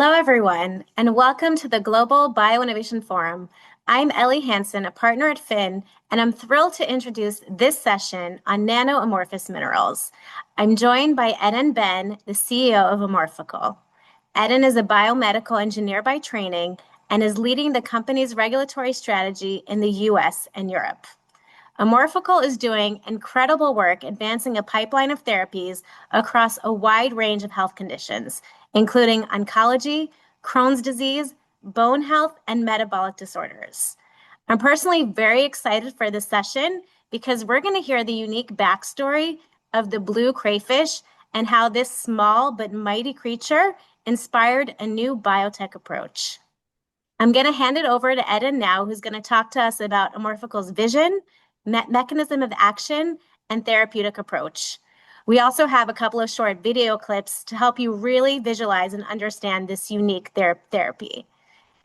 Hello, everyone, and welcome to the Global BioInnovation Forum. I'm Ellie Hanson, a partner at Finn, and I'm thrilled to introduce this session on nano-amorphous minerals. I'm joined by Eden Ben, the CEO of Amorphical. Eden is a biomedical engineer by training and is leading the company's regulatory strategy in the US and Europe. Amorphical is doing incredible work advancing a pipeline of therapies across a wide range of health conditions, including oncology, Crohn's disease, bone health, and metabolic disorders. I'm personally very excited for this session because we're going to hear the unique backstory of the blue crayfish and how this small but mighty creature inspired a new biotech approach. I'm going to hand it over to Eden now, who's going to talk to us about Amorphical's vision, mechanism of action, and therapeutic approach. We also have a couple of short video clips to help you really visualize and understand this unique therapy.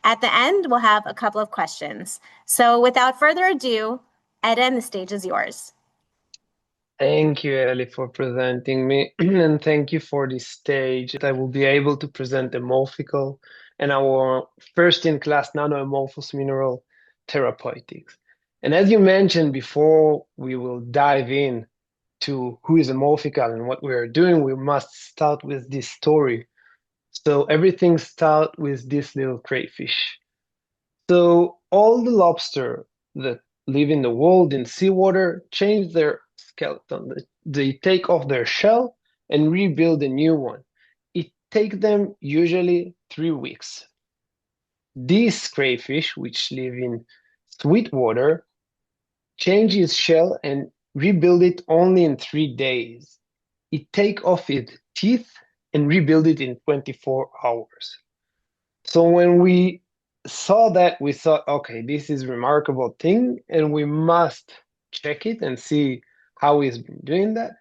At the end, we'll have a couple of questions. So without further ado, Eden, the stage is yours. Thank you, Ellie, for presenting me, and thank you for this stage that I will be able to present Amorphical and our first-in-class nano-amorphous mineral therapeutics. And as you mentioned before, we will dive in to who is Amorphical and what we are doing. We must start with this story. So everything starts with this little crayfish. So all the lobster that live in the world in seawater change their skeleton. They take off their shell and rebuild a new one. It takes them usually 3 weeks. These crayfish, which live in sweet water, change its shell and rebuild it only in 3 days. It take off its teeth and rebuild it in 24 hours. So when we saw that, we thought, okay, this is a remarkable thing, and we must check it and see how he's been doing that.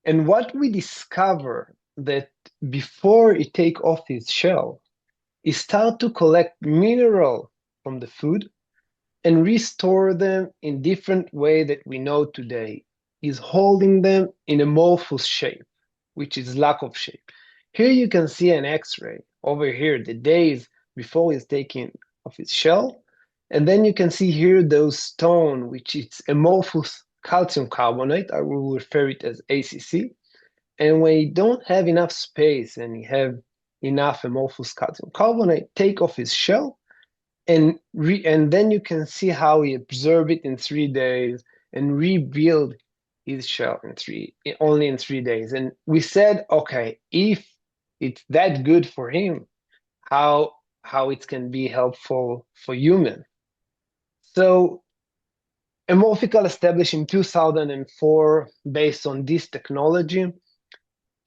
And what we discover that before it take off its shell, it start to collect mineral from the food and restore them in different way that we know today, is holding them in amorphous shape, which is lack of shape. Here you can see an X-ray. Over here, the days before it's taken off its shell. And then you can see here those stone, which is amorphous calcium carbonate. I will refer it as ACC. And when you don't have enough space and you have enough amorphous calcium carbonate, take off its shell, and then you can see how he absorbed it in 3 days and rebuild his shell only in 3 days. And we said, okay, if it's that good for him, how it can be helpful for human. So Amorphical established in 2004 based on this technology.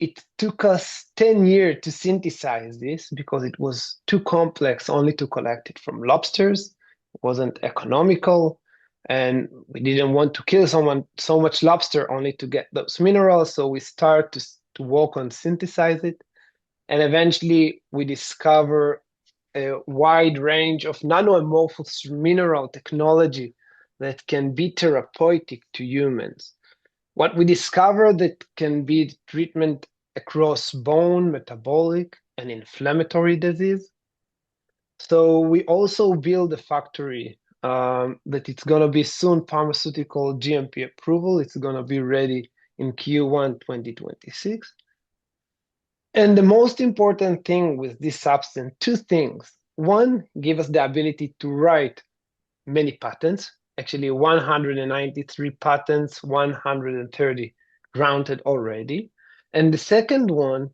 It took us 10 years to synthesize this because it was too complex only to collect it from lobsters. It wasn't economical, and we didn't want to kill so much lobster only to get those minerals. So we start to work on synthesize it, and eventually we discover a wide range of nano-amorphous mineral technology that can be therapeutic to humans. What we discover that can be treatment across bone, metabolic, and inflammatory disease. So we also build a factory that it's going to be soon pharmaceutical GMP approval. It's going to be ready in Q1 2026. And the most important thing with this substance, 2 things. One, give us the ability to write many patents, actually 193 patents, 130 granted already. And the second one,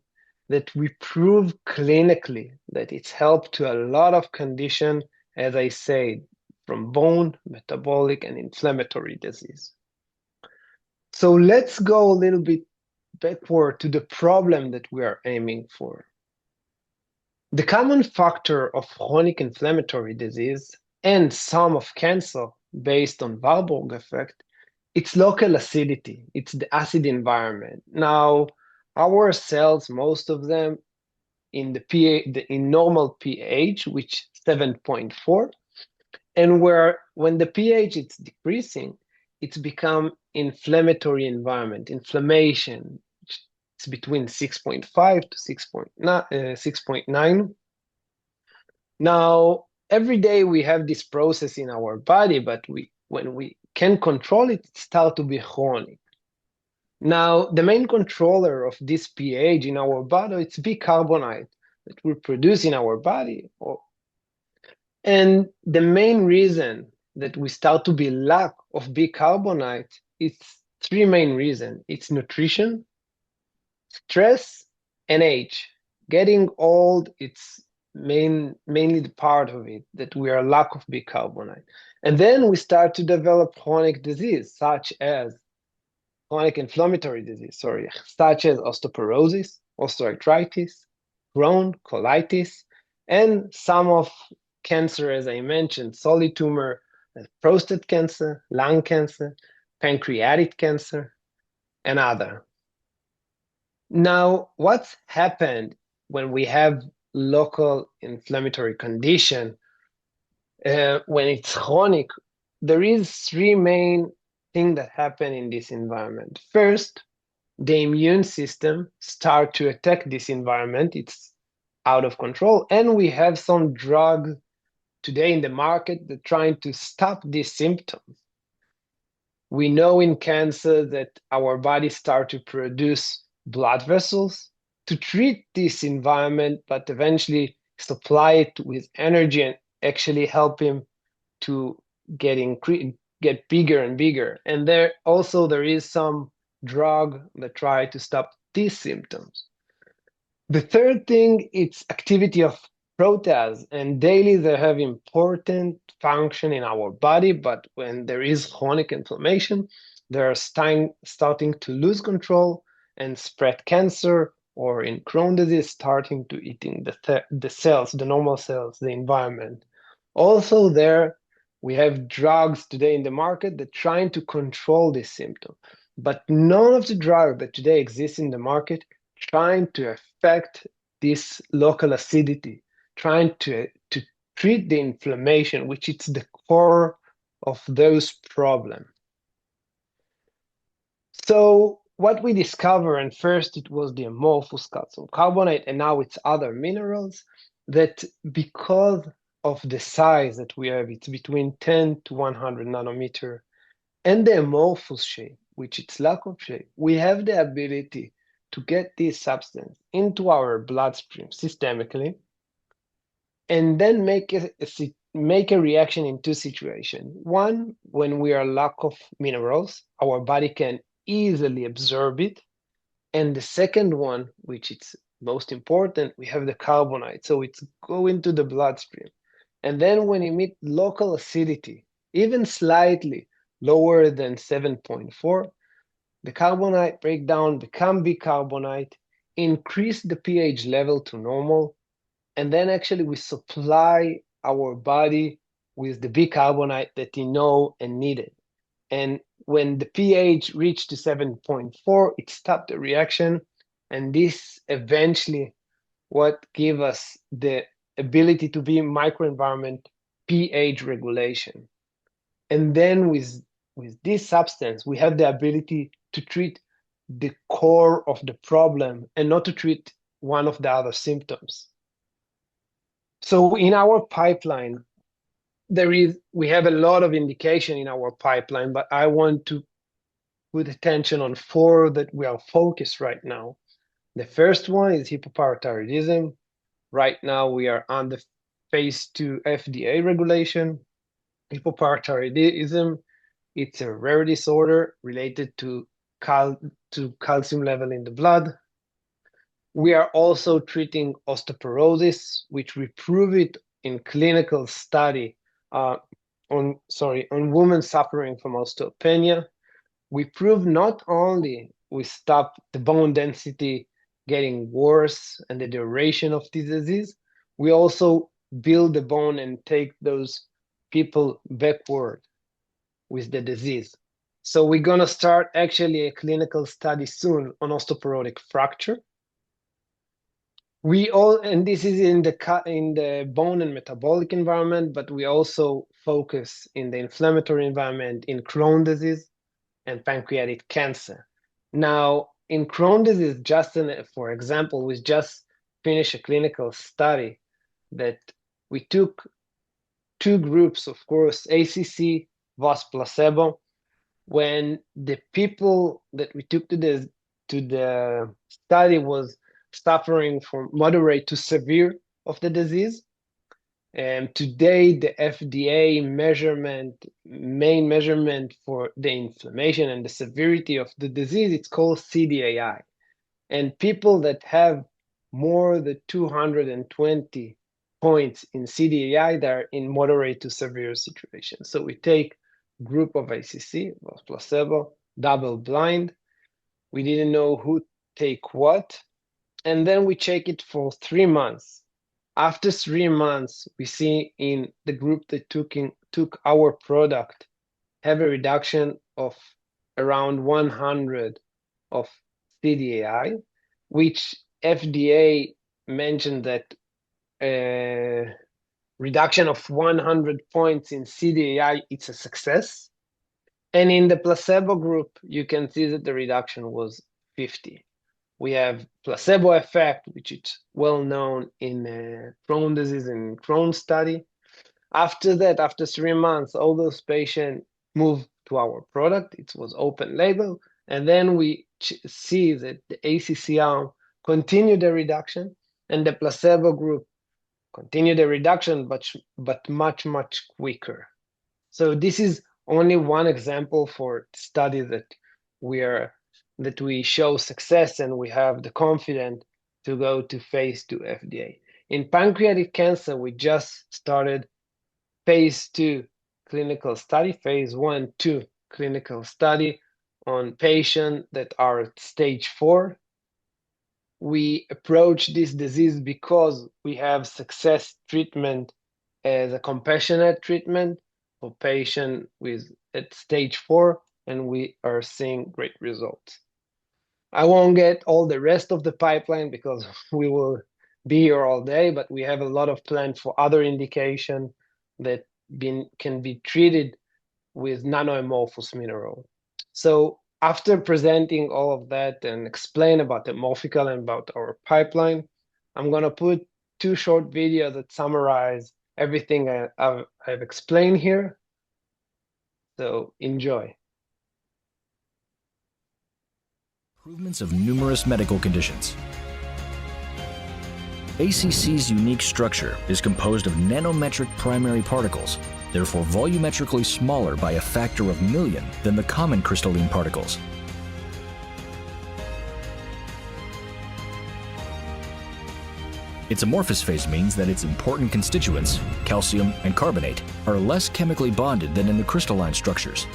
that we prove clinically that it's helped to a lot of conditions, as I said, from bone, metabolic, and inflammatory disease. So let's go a little bit backward to the problem that we are aiming for. The common factor of chronic inflammatory disease and some of cancer based on Warburg effect, it's local acidity, it's the acid environment. Now, our cells, most of them in in normal pH, which 7.4, and when the pH is decreasing, it's become inflammatory environment, inflammation. It's between 6.5 to 6.9. Now, every day we have this process in our body, but when we can control it, it starts to be chronic. Now, the main controller of this pH in our body, it's bicarbonate that we produce in our body. And the main reason that we start to be lack of bicarbonate, it's three main reasons. It's nutrition, stress, and age. Getting old, it's mainly the part of it that we are lack of bicarbonate. And then we start to develop chronic disease, such as chronic inflammatory disease, such as osteoporosis, osteoarthritis, Crohn, colitis, and some of cancer, as I mentioned, solid tumor, prostate cancer, lung cancer, pancreatic cancer, and other. Now, what's happened when we have local inflammatory condition, when it's chronic, there is three main things that happen in this environment. First, the immune system start to attack this environment. It's out of control, and we have some drugs today in the market that trying to stop these symptoms. We know in cancer that our body start to produce blood vessels to treat this environment, but eventually supply it with energy and actually help him to get bigger and bigger. And there is some drug that try to stop these symptoms. The third thing, it's activity of protease, and daily they have important function in our body, but when there is chronic inflammation, they are starting to lose control and spread cancer, or in Crohn disease, starting to eating the cells, the normal cells, the environment. Also there, we have drugs today in the market that trying to control this symptom, but none of the drugs that today exist in the market trying to affect this local acidity, trying to treat the inflammation, which is the core of those problems. So what we discover, and first it was the amorphous calcium carbonate, and now it's other minerals, that because of the size that we have, it's between 10 to 100 nanometer, and the amorphous shape, which it's lack of shape, we have the ability to get this substance into our bloodstream systemically, and then make a reaction in two situations. One, when we are lack of minerals, our body can easily absorb it. And the second one, which is most important, we have the carbonate. So it's go into the bloodstream. And then when you meet local acidity, even slightly lower than 7.4, the carbonate breakdown become bicarbonate, increase the pH level to normal, and then actually we supply our body with the bicarbonate that you know and needed. And when the pH reached to 7.4, it stopped the reaction, and this eventually what gave us the ability to be microenvironment pH regulation. And then with this substance, we have the ability to treat the core of the problem and not to treat one of the other symptoms. So in our pipeline, we have a lot of indication in our pipeline, but I want to put attention on four that we are focused right now. The first one is hypoparathyroidism. Right now we are on the phase 2 FDA regulation. Hypoparathyroidism, it's a rare disorder related to calcium level in the blood. We are also treating osteoporosis, which we prove it in clinical study on women suffering from osteopenia. We prove not only we stop the bone density getting worse and the duration of the disease, we also build the bone and take those people backward with the disease. So we're gonna start actually a clinical study soon on osteoporotic fracture. And this is in the bone and metabolic environment, but we also focus in the inflammatory environment in Crohn disease and pancreatic cancer. Now, in Crohn disease, for example, we just finished a clinical study that We took two groups, of course, ACC was placebo. When the people that we took to the study was suffering from moderate to severe of the disease. And today, the FDA main measurement for the inflammation and the severity of the disease, it's called CDAI. And people that have more than 220 points in CDAI, they're in moderate to severe situations. So we take group of ACC, was placebo, double blind. We didn't know who take what. And then we check it for 3 months. After 3 months, we see in the group that took our product have a reduction of around 100 of CDAI, which FDA mentioned that reduction of 100 points in CDAI, it's a success. And in the placebo group, you can see that the reduction was 50. We have placebo effect, which is well known in Crohn disease and Crohn study. After that, after 3 months, all those patients moved to our product. It was open label. And then we see that the ACC arm continued the reduction and the placebo group continued the reduction, but much, much quicker. So this is only one example for study that we show success and we have the confidence to go to phase 2 FDA. In pancreatic cancer, we just started phase 2 clinical study, phase 1-2 clinical study on patients that are at stage 4. We approach this disease because we have success treatment as a compassionate treatment for patients at stage 4, and we are seeing great results. I won't get all the rest of the pipeline because we will be here all day, but we have a lot of plans for other indication that can be treated with nano-amorphous mineral. So after presenting all of that and explain about the morphical and about our pipeline, I'm going to put 2 short videos that summarize everything I've explained here. So enjoy. Improvements of numerous medical conditions. ACC's unique structure is composed of nanometric primary particles, therefore volumetrically smaller by a factor of million than the common crystalline particles. Its amorphous phase means that its important constituents, calcium and carbonate, are less chemically bonded than in the crystalline structures.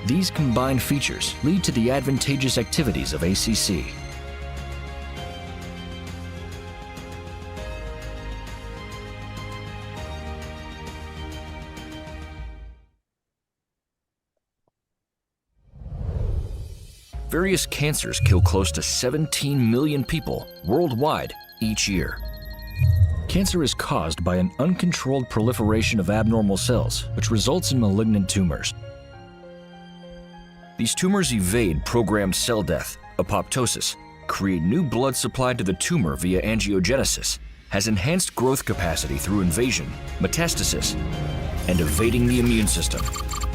These combined features lead to the advantageous activities of ACC. Various cancers kill close to 17 million people worldwide each year. Cancer is caused by an uncontrolled proliferation of abnormal cells, which results in malignant tumors. These tumors evade programmed cell death, apoptosis, create new blood supply to the tumor via angiogenesis, has enhanced growth capacity through invasion, metastasis, and evading the immune system.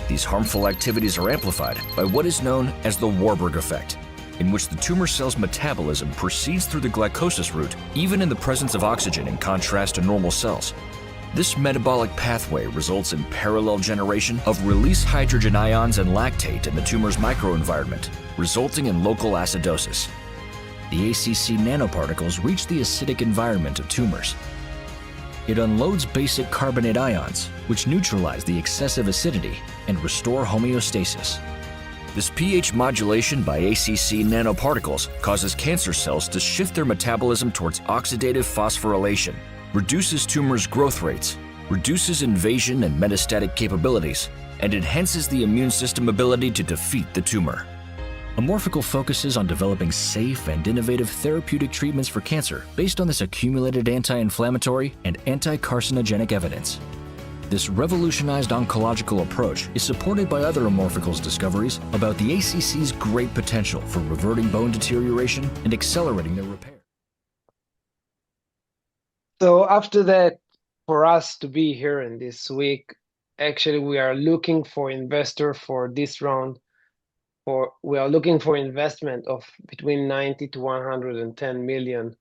These harmful activities are amplified by what is known as the Warburg effect, in which the tumor cell's metabolism proceeds through the glycolysis route, even in the presence of oxygen in contrast to normal cells. This metabolic pathway results in parallel generation of released hydrogen ions and lactate in the tumor's microenvironment, resulting in local acidosis. The ACC nanoparticles reach the acidic environment of tumors. It unloads basic carbonate ions, which neutralize the excessive acidity and restore homeostasis. This pH modulation by ACC nanoparticles causes cancer cells to shift their metabolism towards oxidative phosphorylation, reduces tumors' growth rates, reduces invasion and metastatic capabilities, and enhances the immune system ability to defeat the tumor. Amorphical focuses on developing safe and innovative therapeutic treatments for cancer based on this accumulated anti-inflammatory and anti-carcinogenic evidence. This revolutionized oncological approach is supported by other Amorphicals discoveries about the ACC's great potential for reverting bone deterioration and accelerating their repair. So after that, for us to be here in this week. Actually, we are looking for investor for this round. We are looking for investment of between 90 to 110 million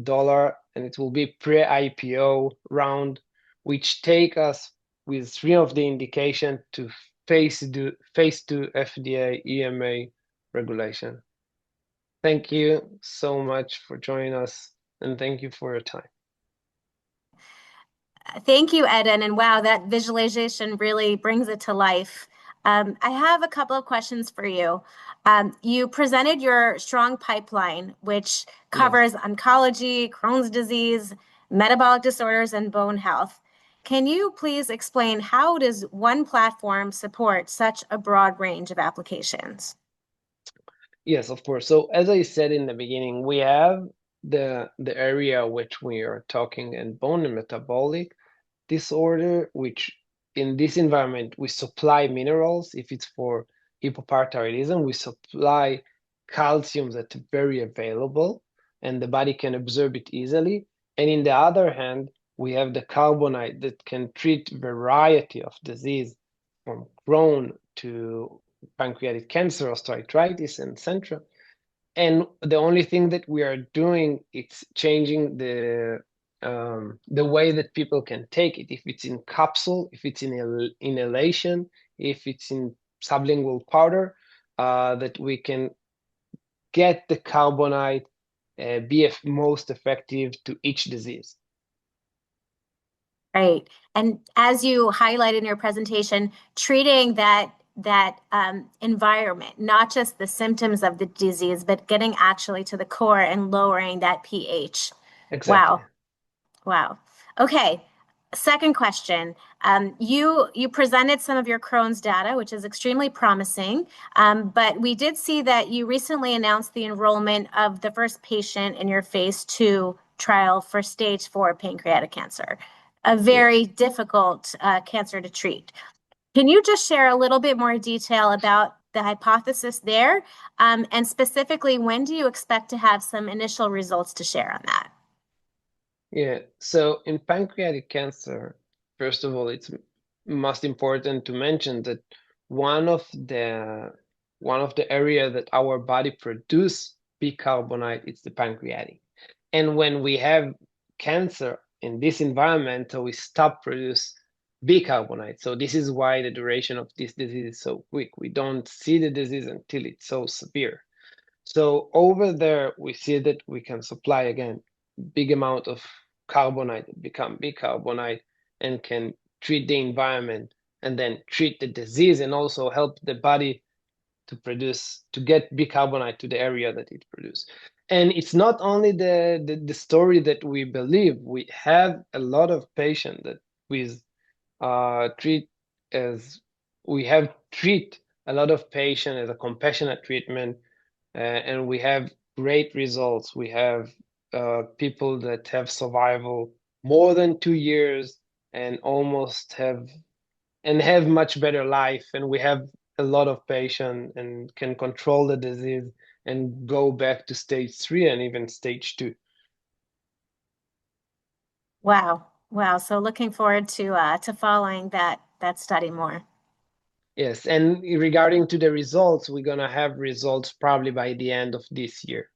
dollar, and it will be pre-IPO round, which take us with three of the indication to phase two FDA EMA regulation. Thank you so much for joining us, and thank you for your time. Thank you, Eden. And wow, that visualization really brings it to life. I have a couple of questions for you. You presented your strong pipeline, which covers oncology, Crohn's disease, metabolic disorders, and bone health. Can you please explain how does one platform support such a broad range of applications? Yes, of course. So as I said in the beginning, we have the area which we are talking in bone and metabolic disorder, which in this environment we supply minerals. If it's for hypoparathyroidism, we supply calcium that's very available and the body can absorb it easily. And in the other hand, we have the carbonate that can treat variety of disease from Crohn to pancreatic cancer, osteoarthritis, and etc. And the only thing that we are doing is changing the way that people can take it. If it's in capsule, if it's in inhalation, if it's in sublingual powder, that we can get the carbonate be most effective to each disease. Right. And as you highlighted in your presentation, treating that environment, not just the symptoms of the disease, but getting actually to the core and lowering that pH. Exactly. Wow. Okay. Second question. You presented some of your Crohn's data, which is extremely promising, but we did see that you recently announced the enrollment of the first patient in your phase 2 trial for stage 4 pancreatic cancer, a very difficult cancer to treat. Can you just share a little bit more detail about the hypothesis there? And specifically, when do you expect to have some initial results to share on that? Yeah, so in pancreatic cancer, first of all, it's most important to mention that one of the area that our body produce bicarbonate is the pancreatic. And when we have cancer in this environment, so we stop produce bicarbonate. So this is why the duration of this disease is so quick. We don't see the disease until it's so severe. So over there, we see that we can supply again big amount of carbonate that become bicarbonate and can treat the environment and then treat the disease and also help the body to get bicarbonate to the area that it produces. And it's not only the story that we believe. We have a lot of patients that with treat as we have treat a lot of patients as a compassionate treatment, and we have great results. We have people that have survival more than 2 years and almost have much better life. And we have a lot of patients and can control the disease and go back to stage 3 and even stage 2. Wow. Wow. So looking forward to following that study more. Yes, and regarding to the results, we're gonna have results probably by the end of this year.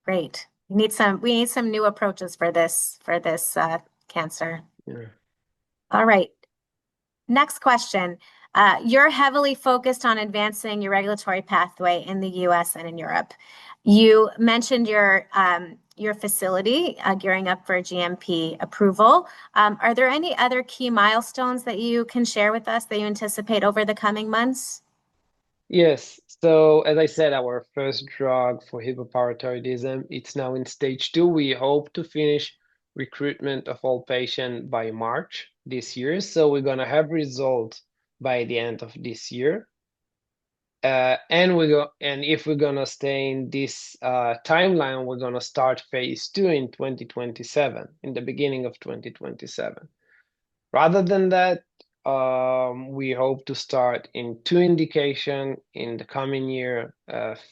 Great. We need some new approaches for this cancer. Yeah. All right. Next question. You're heavily focused on advancing your regulatory pathway in the US and in Europe. You mentioned your facility gearing up for GMP approval. Are there any other key milestones that you can share with us that you anticipate over the coming months? Yes, so as I said, our first drug for hypoparathyroidism, it's now in stage 2. We hope to finish recruitment of all patients by March this year. So we're gonna have results by the end of this year. And if we're gonna stay in this timeline, we're gonna start phase 2 in 2027, in the beginning of 2027. Rather than that, we hope to start in 2 indication in the coming year,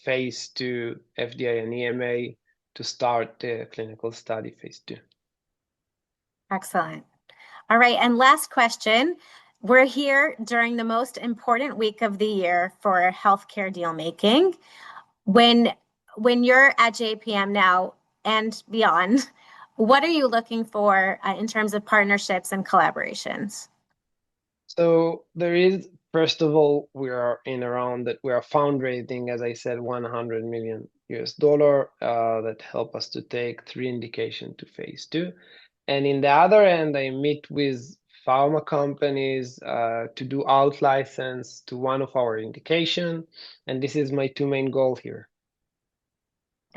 phase 2 FDA and EMA to start the clinical study phase 2. Excellent. All right, and last question. We're here during the most important week of the year for healthcare deal making. When you're at JPM now and beyond, what are you looking for in terms of partnerships and collaborations? So there is, first of all, we are in a round that we are fundraising, as I said, 100 million US dollar that help us to take 3 indications to phase 2. And in the other end, I meet with pharma companies to do out license to one of our indication. And this is my 2 main goal here.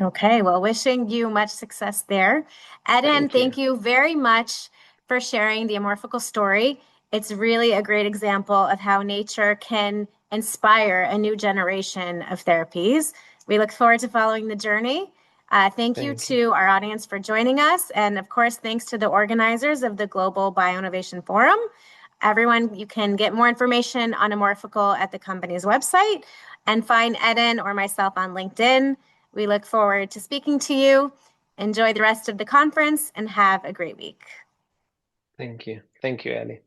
Okay, well, wishing you much success there. Eden, Thank you. thank you very much for sharing the Amorphical story. It's really a great example of how nature can inspire a new generation of therapies. We look forward to following the journey. Thank you to our audience for joining us. And of course, thanks to the organizers of the Global BioInnovation Forum. Everyone, you can get more information on Amorphical at the company's website and find Eden or myself on LinkedIn. We look forward to speaking to you. Enjoy the rest of the conference and have a great week. Thank you. Thank you, Ellie.